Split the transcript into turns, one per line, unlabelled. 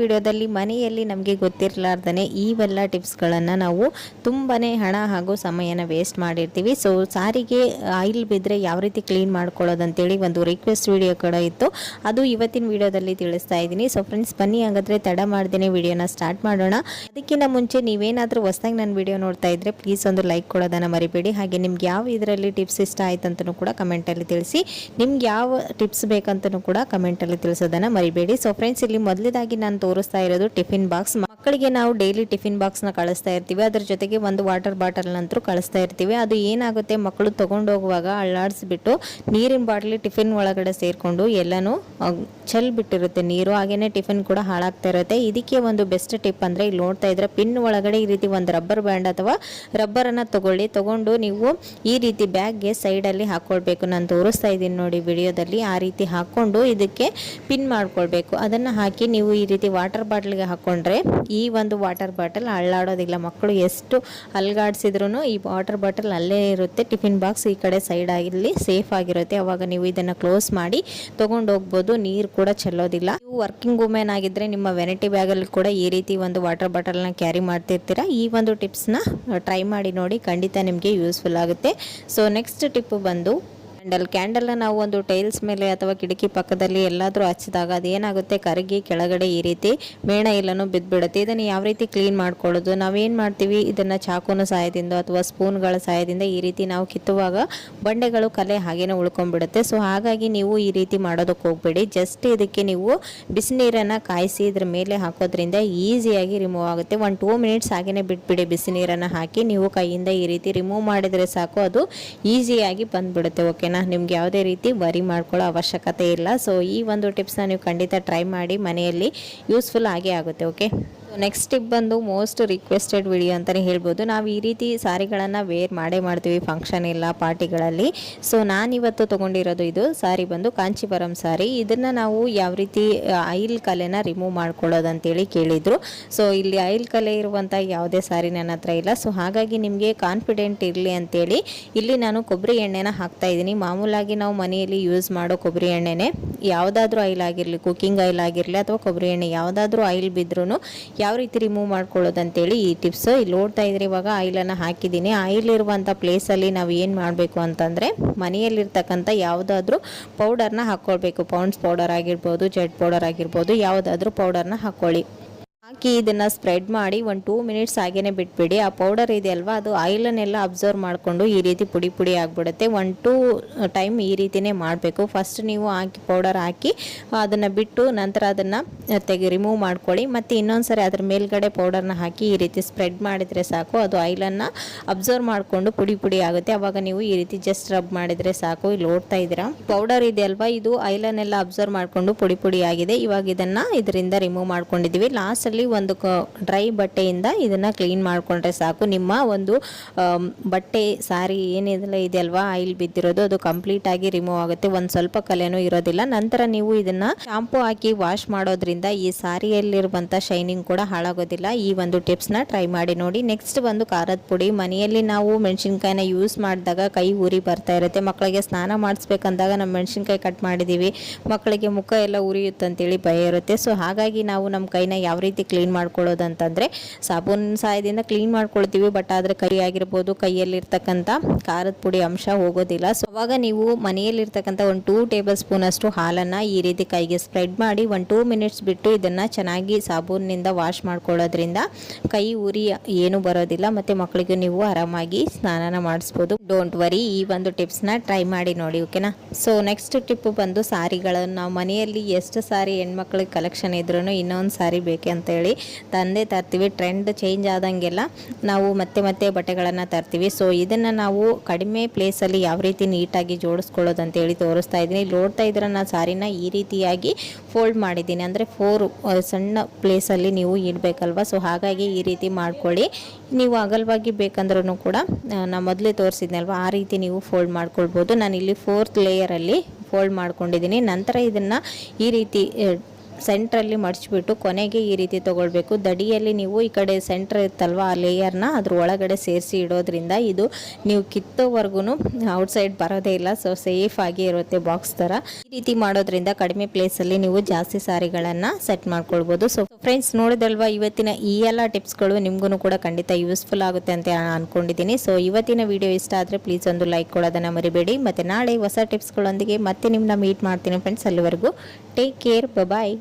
ವಿಡಿಯೋದಲ್ಲಿ ಮನೆಯಲ್ಲಿ ನಮಗೆ ಗೊತ್ತಿರಲಾರ್ದೇ ಇವೆಲ್ಲ ಟಿಪ್ಸ್ಗಳನ್ನು ನಾವು ತುಂಬಾ ಹಣ ಹಾಗೂ ಸಮಯನ ವೇಸ್ಟ್ ಮಾಡಿರ್ತೀವಿ. ಸೊ ಸಾರಿಗೆ ಆಯಿಲ್ ಬಿದ್ದರೆ ಯಾವ ರೀತಿ ಕ್ಲೀನ್ ಮಾಡ್ಕೊಳ್ಳೋದಂತೇಳಿ ಒಂದು ರಿಕ್ವೆಸ್ಟ್ ವಿಡಿಯೋ ಕೂಡ ಇತ್ತು, ಅದು ಇವತ್ತಿನ ವಿಡಿಯೋದಲ್ಲಿ ತಿಳಿಸ್ತಾ ಇದ್ದೀನಿ. ಸೊ ಫ್ರೆಂಡ್ಸ್, ಬನ್ನಿ ಹಾಗಾದರೆ ತಡ ಮಾಡ್ದೇನೆ ವಿಡಿಯೋನ ಸ್ಟಾರ್ಟ್ ಮಾಡೋಣ. ಅದಕ್ಕಿಂತ ಮುಂಚೆ ನೀವೇನಾದರೂ ಹೊಸದಾಗಿ ನನ್ನ ವಿಡಿಯೋ ನೋಡ್ತಾ ಇದ್ದರೆ ಪ್ಲೀಸ್ ಒಂದು ಲೈಕ್ ಕೊಡೋದನ್ನು ಮರಿಬೇಡಿ. ಹಾಗೆ ನಿಮ್ಗೆ ಯಾವ ಇದರಲ್ಲಿ ಟಿಪ್ಸ್ ಇಷ್ಟ ಆಯ್ತಂತನೂ ಕೂಡ ಕಮೆಂಟಲ್ಲಿ ತಿಳಿಸಿ. ನಿಮ್ಗೆ ಯಾವ ಟಿಪ್ಸ್ ಬೇಕಂತನೂ ಕೂಡ ಕಮೆಂಟಲ್ಲಿ ತಿಳಿಸೋದನ್ನು ಮರಿಬೇಡಿ. ಸೊ ಫ್ರೆಂಡ್ಸ್, ಇಲ್ಲಿ ಮೊದಲದಾಗಿ ನಾನು ತೋರಿಸ್ತಾ ಇರೋದು ಟಿಫಿನ್ ಬಾಕ್ಸ್. ಮಕ್ಕಳಿಗೆ ನಾವು ಡೈಲಿ ಟಿಫಿನ್ ಬಾಕ್ಸ್ನ ಕಳಿಸ್ತಾ ಇರ್ತೀವಿ, ಅದ್ರ ಜೊತೆಗೆ ಒಂದು ವಾಟರ್ ಬಾಟಲ್ ನಂತರ ಕಳಿಸ್ತಾ ಇರ್ತೀವಿ. ಅದು ಏನಾಗುತ್ತೆ, ಮಕ್ಕಳು ತಗೊಂಡು ಹೋಗುವಾಗ ಅಳ್ಳಾಡಿಸ್ಬಿಟ್ಟು ನೀರಿನ ಬಾಟ್ಲಿ ಟಿಫಿನ್ ಒಳಗಡೆ ಸೇರಿಕೊಂಡು ಎಲ್ಲನೂ ಚೆಲ್ ಬಿಟ್ಟಿರುತ್ತೆ ನೀರು, ಹಾಗೇನೆ ಟಿಫಿನ್ ಕೂಡ ಹಾಳಾಗ್ತಾ ಇರುತ್ತೆ. ಇದಕ್ಕೆ ಒಂದು ಬೆಸ್ಟ್ ಟಿಪ್ ಅಂದರೆ, ಇಲ್ಲಿ ನೋಡ್ತಾ ಇದ್ರೆ ಪಿನ್ ಒಳಗಡೆ ಈ ರೀತಿ ಒಂದು ರಬ್ಬರ್ ಬ್ಯಾಂಡ್ ಅಥವಾ ರಬ್ಬರನ್ನು ತಗೊಂಡು ನೀವು ಈ ರೀತಿ ಬ್ಯಾಗ್ಗೆ ಸೈಡಲ್ಲಿ ಹಾಕ್ಕೊಳ್ಬೇಕು. ನಾನು ತೋರಿಸ್ತಾ ಇದ್ದೀನಿ ನೋಡಿ ವಿಡಿಯೋದಲ್ಲಿ, ಆ ರೀತಿ ಹಾಕ್ಕೊಂಡು ಇದಕ್ಕೆ ಪಿನ್ ಮಾಡ್ಕೊಳ್ಬೇಕು. ಅದನ್ನು ಹಾಕಿ ನೀವು ಈ ರೀತಿ ವಾಟರ್ ಬಾಟ್ಲಿಗೆ ಹಾಕ್ಕೊಂಡ್ರೆ ಈ ಒಂದು ವಾಟರ್ ಬಾಟಲ್ ಅಳ್ಳಾಡೋದಿಲ್ಲ. ಮಕ್ಕಳು ಎಷ್ಟು ಅಲ್ಗಾಡಿಸಿದ್ರು ಈ ವಾಟರ್ ಬಾಟಲ್ ಅಲ್ಲೇ ಇರುತ್ತೆ. ಟಿಫಿನ್ ಬಾಕ್ಸ್ ಈ ಕಡೆ ಸೈಡ್ ಆಗಿರಲಿ ಸೇಫ್ ಆಗಿರುತ್ತೆ. ಅವಾಗ ನೀವು ಇದನ್ನು ಕ್ಲೋಸ್ ಮಾಡಿ ತೊಗೊಂಡು ಹೋಗ್ಬೋದು, ನೀರು ಕೂಡ ಚೆಲ್ಲೋದಿಲ್ಲ. ನೀವು ವರ್ಕಿಂಗ್ ವುಮೆನ್ ಆಗಿದ್ದರೆ ನಿಮ್ಮ ವೆನಿಟಿ ಬ್ಯಾಗಲ್ಲಿ ಕೂಡ ಈ ರೀತಿ ಒಂದು ವಾಟರ್ ಬಾಟಲ್ನ ಕ್ಯಾರಿ ಮಾಡ್ತಿರ್ತೀರಾ. ಈ ಒಂದು ಟಿಪ್ಸ್ನ ಟ್ರೈ ಮಾಡಿ ನೋಡಿ, ಖಂಡಿತ ನಿಮಗೆ ಯೂಸ್ಫುಲ್ ಆಗುತ್ತೆ. ಸೊ ನೆಕ್ಸ್ಟ್ ಟಿಪ್ ಬಂದು ಕ್ಯಾಂಡಲ್ನ ನಾವು ಒಂದು ಟೈಲ್ಸ್ ಮೇಲೆ ಅಥವಾ ಕಿಟಕಿ ಪಕ್ಕದಲ್ಲಿ ಎಲ್ಲಾದರೂ ಹಚ್ಚಿದಾಗ ಅದೇನಾಗುತ್ತೆ, ಕರಗಿ ಕೆಳಗಡೆ ಈ ರೀತಿ ಮೇಣ ಎಲ್ಲನೂ ಬಿದ್ದುಬಿಡುತ್ತೆ. ಇದನ್ನು ಯಾವ ರೀತಿ ಕ್ಲೀನ್ ಮಾಡ್ಕೊಳ್ಳೋದು, ನಾವೇನು ಮಾಡ್ತೀವಿ, ಇದನ್ನು ಚಾಕುನ ಸಹಾಯದಿಂದ ಅಥವಾ ಸ್ಪೂನ್ಗಳ ಸಹಾಯದಿಂದ ಈ ರೀತಿ ನಾವು ಕಿತ್ತುವಾಗ ಬಂಡೆಗಳು ಕಲೆ ಹಾಗೇನೆ ಉಳ್ಕೊಂಡ್ಬಿಡುತ್ತೆ. ಸೊ ಹಾಗಾಗಿ ನೀವು ಈ ರೀತಿ ಮಾಡೋದಕ್ಕೆ ಹೋಗ್ಬೇಡಿ. ಜಸ್ಟ್ ಇದಕ್ಕೆ ನೀವು ಬಿಸಿನೀರನ್ನು ಕಾಯಿಸಿ ಇದ್ರ ಮೇಲೆ ಹಾಕೋದ್ರಿಂದ ಈಸಿಯಾಗಿ ರಿಮೂವ್ ಆಗುತ್ತೆ. 1-2 ಮಿನಿಟ್ಸ್ ಹಾಗೇನೆ ಬಿಟ್ಬಿಡಿ. ಬಿಸಿನೀರನ್ನು ಹಾಕಿ ನೀವು ಕೈಯಿಂದ ಈ ರೀತಿ ರಿಮೂವ್ ಮಾಡಿದರೆ ಸಾಕು, ಅದು ಈಸಿಯಾಗಿ ಬಂದ್ಬಿಡುತ್ತೆ. ಓಕೆ, ನಿಮ್ಗೆ ಯಾವುದೇ ರೀತಿ ವರಿ ಮಾಡ್ಕೊಳ್ಳೋ ಅವಶ್ಯಕತೆ ಇಲ್ಲ. ಸೊ ಈ ಒಂದು ಟಿಪ್ಸ್ನ ನೀವು ಖಂಡಿತ ಟ್ರೈ ಮಾಡಿ, ಮನೆಯಲ್ಲಿ ಯೂಸ್ಫುಲ್ ಆಗೇ ಆಗುತ್ತೆ. ಓಕೆ, ನೆಕ್ಸ್ಟ್ ಟಿಪ್ ಬಂದು ಮೋಸ್ಟ್ ರಿಕ್ವೆಸ್ಟೆಡ್ ವಿಡಿಯೋ ಅಂತಲೇ ಹೇಳ್ಬೋದು. ನಾವು ಈ ರೀತಿ ಸಾರಿಗಳನ್ನು ವೇರ್ ಮಾಡ್ತೀವಿ ಫಂಕ್ಷನ್ ಇಲ್ಲ ಪಾರ್ಟಿಗಳಲ್ಲಿ. ಸೊ ನಾನಿವತ್ತು ತೊಗೊಂಡಿರೋದು ಇದು ಸಾರಿ ಬಂದು ಕಾಂಚೀಪುರಂ ಸಾರಿ. ಇದನ್ನು ನಾವು ಯಾವ ರೀತಿ ಆಯಿಲ್ ಕಲೆನ ರಿಮೂವ್ ಮಾಡ್ಕೊಳ್ಳೋದಂತೇಳಿ ಕೇಳಿದರು. ಸೊ ಇಲ್ಲಿ ಆಯಿಲ್ ಕಲೆ ಇರುವಂಥ ಯಾವುದೇ ಸಾರಿ ನನ್ನ ಹತ್ರ ಇಲ್ಲ. ಸೊ ಹಾಗಾಗಿ ನಿಮಗೆ ಕಾನ್ಫಿಡೆಂಟ್ ಇರಲಿ ಅಂತೇಳಿ ಇಲ್ಲಿ ನಾನು ಕೊಬ್ಬರಿ ಎಣ್ಣೆನ ಹಾಕ್ತಾಯಿದ್ದೀನಿ. ಮಾಮೂಲಾಗಿ ನಾವು ಮನೆಯಲ್ಲಿ ಯೂಸ್ ಮಾಡೋ ಕೊಬ್ಬರಿ ಎಣ್ಣೆನೇ, ಯಾವುದಾದ್ರೂ ಆಯಿಲ್ ಆಗಿರಲಿ, ಕುಕ್ಕಿಂಗ್ ಆಯಿಲ್ ಆಗಿರಲಿ ಅಥವಾ ಕೊಬ್ಬರಿ ಎಣ್ಣೆ ಯಾವುದಾದ್ರೂ ಆಯಿಲ್ ಬಿದ್ರೂ ಯಾವ ರೀತಿ ರಿಮೂವ್ ಮಾಡ್ಕೊಳ್ಳೋದಂತೇಳಿ ಈ ಟಿಪ್ಸ್. ಇಲ್ಲಿ ನೋಡ್ತಾ ಇದ್ರೆ ಇವಾಗ ಆಯಿಲನ್ನು ಹಾಕಿದ್ದೀನಿ. ಆಯಿಲ್ ಇರುವಂಥ ಪ್ಲೇಸಲ್ಲಿ ನಾವು ಏನು ಮಾಡಬೇಕು ಅಂತಂದರೆ, ಮನೆಯಲ್ಲಿರ್ತಕ್ಕಂಥ ಯಾವುದಾದ್ರೂ ಪೌಡರ್ನ ಹಾಕ್ಕೊಳ್ಬೇಕು. ಪೌಂಡ್ಸ್ ಪೌಡರ್ ಆಗಿರ್ಬೋದು, ಜೆಡ್ ಪೌಡರ್ ಆಗಿರ್ಬೋದು, ಯಾವುದಾದ್ರೂ ಪೌಡರ್ನ ಹಾಕ್ಕೊಳ್ಳಿ. ಹಾಕಿ ಇದನ್ನು ಸ್ಪ್ರೆಡ್ ಮಾಡಿ 1-2 ಮಿನಿಟ್ಸ್ ಹಾಗೇನೆ ಬಿಟ್ಬಿಡಿ. ಆ ಪೌಡರ್ ಇದೆ ಅಲ್ವಾ, ಅದು ಆಯಿಲನ್ನೆಲ್ಲ ಅಬ್ಸರ್ವ್ ಮಾಡಿಕೊಂಡು ಈ ರೀತಿ ಪುಡಿ ಆಗಿಬಿಡುತ್ತೆ. 1-2 ಟೈಮ್ ಈ ರೀತಿಯೇ ಮಾಡಬೇಕು. ಫಸ್ಟ್ ನೀವು ಹಾಕಿ ಪೌಡರ್ ಹಾಕಿ ಅದನ್ನು ಬಿಟ್ಟು ನಂತರ ಅದನ್ನು ರಿಮೂವ್ ಮಾಡ್ಕೊಳ್ಳಿ. ಮತ್ತು ಇನ್ನೊಂದು ಸರಿ ಅದ್ರ ಮೇಲ್ಗಡೆ ಪೌಡರ್ನ ಹಾಕಿ ಈ ರೀತಿ ಸ್ಪ್ರೆಡ್ ಮಾಡಿದರೆ ಸಾಕು, ಅದು ಆಯಿಲನ್ನು ಅಬ್ಸರ್ವ್ ಮಾಡಿಕೊಂಡು ಪುಡಿ ಆಗುತ್ತೆ. ಆವಾಗ ನೀವು ಈ ರೀತಿ ಜಸ್ಟ್ ರಬ್ ಮಾಡಿದರೆ ಸಾಕು. ಇಲ್ಲಿ ನೋಡ್ತಾ ಇದ್ದೀರಾ ಪೌಡರ್ ಇದೆ ಅಲ್ವಾ, ಇದು ಆಯಿಲನ್ನೆಲ್ಲ ಅಬ್ಸರ್ವ್ ಮಾಡಿಕೊಂಡು ಪುಡಿ ಆಗಿದೆ. ಇವಾಗ ಇದನ್ನು ಇದರಿಂದ ರಿಮೂವ್ ಮಾಡ್ಕೊಂಡಿದ್ದೀವಿ. ಲಾಸ್ಟಲ್ಲಿ ಒಂದು ಡ್ರೈ ಬಟ್ಟೆಯಿಂದ ಇದನ್ನು ಕ್ಲೀನ್ ಮಾಡಿಕೊಂಡ್ರೆ ಸಾಕು. ನಿಮ್ಮ ಒಂದು ಬಟ್ಟೆ ಸಾರಿ ಏನಿದೆಲ್ಲ ಇದೆಯಲ್ವಾ ಆಯಿಲ್ ಬಿದ್ದಿರೋದು, ಅದು ಕಂಪ್ಲೀಟ್ ಆಗಿ ರಿಮೂವ್ ಆಗುತ್ತೆ. ಒಂದು ಸ್ವಲ್ಪ ಕಲೆನೂ ಇರೋದಿಲ್ಲ. ನಂತರ ನೀವು ಇದನ್ನು ಶಾಂಪು ಹಾಕಿ ವಾಶ್ ಮಾಡೋದ್ರಿಂದ ಈ ಸಾರಿಯಲ್ಲಿರುವಂಥ ಶೈನಿಂಗ್ ಕೂಡ ಹಾಳಾಗೋದಿಲ್ಲ. ಈ ಒಂದು ಟಿಪ್ಸ್ನ ಟ್ರೈ ಮಾಡಿ ನೋಡಿ. ನೆಕ್ಸ್ಟ್ ಬಂದು ಖಾರದ ಪುಡಿ. ಮನೆಯಲ್ಲಿ ನಾವು ಮೆಣಸಿನ್ಕಾಯಿನ ಯೂಸ್ ಮಾಡಿದಾಗ ಕೈ ಉರಿ ಬರ್ತಾ ಇರುತ್ತೆ. ಮಕ್ಕಳಿಗೆ ಸ್ನಾನ ಮಾಡಿಸ್ಬೇಕಂದಾಗ ನಮ್ಮ ಮೆಣಸಿನ್ಕಾಯಿ ಕಟ್ ಮಾಡಿದ್ದೀವಿ, ಮಕ್ಕಳಿಗೆ ಮುಖ ಎಲ್ಲ ಉರಿಯುತ್ತಂತೇಳಿ ಭಯ ಇರುತ್ತೆ. ಸೊ ಹಾಗಾಗಿ ನಾವು ನಮ್ಮ ಕೈನ ಯಾವ ರೀತಿ ಕ್ಲೀನ್ ಮಾಡ್ಕೊಳ್ಳೋದು ಅಂತಂದರೆ, ಸಾಬೂನ್ ಸಹಾಯದಿಂದ ಕ್ಲೀನ್ ಮಾಡ್ಕೊಳ್ತೀವಿ. ಬಟ್ ಆದರೆ ಕೈ ಆಗಿರ್ಬೋದು, ಕೈಯಲ್ಲಿರ್ತಕ್ಕಂಥ ಖಾರದ ಪುಡಿ ಅಂಶ ಹೋಗೋದಿಲ್ಲ. ಸೊ ಅವಾಗ ನೀವು ಮನೆಯಲ್ಲಿರ್ತಕ್ಕಂಥ 1-2 ಟೇಬಲ್ ಸ್ಪೂನ್ ಅಷ್ಟು ಹಾಲನ್ನು ಈ ರೀತಿ ಕೈಗೆ ಸ್ಪ್ರೆಡ್ ಮಾಡಿ 1-2 ಮಿನಿಟ್ಸ್ ಬಿಟ್ಟು ಇದನ್ನು ಚೆನ್ನಾಗಿ ಸಾಬೂನಿನಿಂದ ವಾಶ್ ಮಾಡ್ಕೊಳ್ಳೋದ್ರಿಂದ ಕೈ ಉರಿ ಏನು ಬರೋದಿಲ್ಲ. ಮತ್ತು ಮಕ್ಕಳಿಗೆ ನೀವು ಆರಾಮಾಗಿ ಸ್ನಾನ ಮಾಡಿಸ್ಬೋದು. ಡೋಂಟ್ ವರಿ, ಈ ಒಂದು ಟಿಪ್ಸ್ನ ಟ್ರೈ ಮಾಡಿ ನೋಡಿ. ಓಕೆನಾ. ಸೊ ನೆಕ್ಸ್ಟ್ ಟಿಪ್ ಬಂದು ಸಾರಿಗಳನ್ನು ನಾವು ಮನೆಯಲ್ಲಿ ಎಷ್ಟು ಸಾರಿ ಹೆಣ್ಮಕ್ಳಿಗೆ ಕಲೆಕ್ಷನ್ ಇದ್ರೂ ಇನ್ನೊಂದು ಸಾರಿ ಬೇಕೆ ಅಂತ ಹೇಳಿ ತಂದೆ ತರ್ತೀವಿ. ಟ್ರೆಂಡ್ ಚೇಂಜ್ ಆದಂಗೆಲ್ಲ ನಾವು ಮತ್ತೆ ಬಟ್ಟೆಗಳನ್ನು ತರ್ತೀವಿ. ಸೊ ಇದನ್ನು ನಾವು ಕಡಿಮೆ ಪ್ಲೇಸಲ್ಲಿ ಯಾವ ರೀತಿ ನೀಟಾಗಿ ಜೋಡಿಸ್ಕೊಳ್ಳೋದು ಅಂತೇಳಿ ತೋರಿಸ್ತಾ ಇದ್ದೀನಿ. ನೋಡ್ತಾ ಇದ್ರೆ ನಾನು ಸಾರಿನ ಈ ರೀತಿಯಾಗಿ ಫೋಲ್ಡ್ ಮಾಡಿದ್ದೀನಿ. ಅಂದರೆ 4 ಸಣ್ಣ ಪ್ಲೇಸಲ್ಲಿ ನೀವು ಇಡಬೇಕಲ್ವ. ಸೊ ಹಾಗಾಗಿ ಈ ರೀತಿ ಮಾಡ್ಕೊಳ್ಳಿ. ನೀವು ಅಗಲವಾಗಿ ಬೇಕಂದ್ರೂ ಕೂಡ ನಾನು ಮೊದಲೇ ತೋರಿಸಿದ್ನಲ್ವ, ಆ ರೀತಿ ನೀವು ಫೋಲ್ಡ್ ಮಾಡ್ಕೊಳ್ಬೋದು. ನಾನು ಇಲ್ಲಿ 4th ಲೇಯರಲ್ಲಿ ಫೋಲ್ಡ್ ಮಾಡ್ಕೊಂಡಿದ್ದೀನಿ. ನಂತರ ಇದನ್ನು ಈ ರೀತಿ ಸೆಂಟ್ರಲ್ಲಿ ಮಡಚಿಬಿಟ್ಟು ಕೊನೆಗೆ ಈ ರೀತಿ ತೊಗೊಳ್ಬೇಕು. ದಡಿಯಲ್ಲಿ ನೀವು ಈ ಕಡೆ ಸೆಂಟ್ರ್ ಇತ್ತಲ್ವ ಆ ಲೇಯರ್ನ ಅದ್ರ ಒಳಗಡೆ ಸೇರಿಸಿ ಇಡೋದ್ರಿಂದ ಇದು ನೀವು ಕಿತ್ತೋವರೆಗೂ ಔಟ್ಸೈಡ್ ಬರೋದೇ ಇಲ್ಲ. ಸೊ ಸೇಫ್ ಆಗಿ ಇರುತ್ತೆ ಬಾಕ್ಸ್ ಥರ. ಈ ರೀತಿ ಮಾಡೋದ್ರಿಂದ ಕಡಿಮೆ ಪ್ಲೇಸಲ್ಲಿ ನೀವು ಜಾಸ್ತಿ ಸಾರಿಗಳನ್ನು ಸೆಟ್ ಮಾಡ್ಕೊಳ್ಬೋದು. ಸೊ ಫ್ರೆಂಡ್ಸ್ ನೋಡಿದಲ್ವಾ, ಇವತ್ತಿನ ಈ ಎಲ್ಲ ಟಿಪ್ಸ್ಗಳು ನಿಮಗೂ ಕೂಡ ಖಂಡಿತ ಯೂಸ್ಫುಲ್ ಆಗುತ್ತೆ ಅಂತ ಅನ್ಕೊಂಡಿದ್ದೀನಿ. ಸೊ ಇವತ್ತಿನ ವಿಡಿಯೋ ಇಷ್ಟ ಆದರೆ ಪ್ಲೀಸ್ ಒಂದು ಲೈಕ್ ಕೊಡೋದನ್ನು ಮರಿಬೇಡಿ. ಮತ್ತು ನಾಳೆ ಹೊಸ ಟಿಪ್ಸ್ಗಳೊಂದಿಗೆ ಮತ್ತೆ ನಿಮ್ಮನ್ನ ಮೀಟ್ ಮಾಡ್ತೀನಿ ಫ್ರೆಂಡ್ಸ್. ಅಲ್ಲಿವರೆಗೂ ಟೇಕ್ ಕೇರ್, ಬಾಯ್.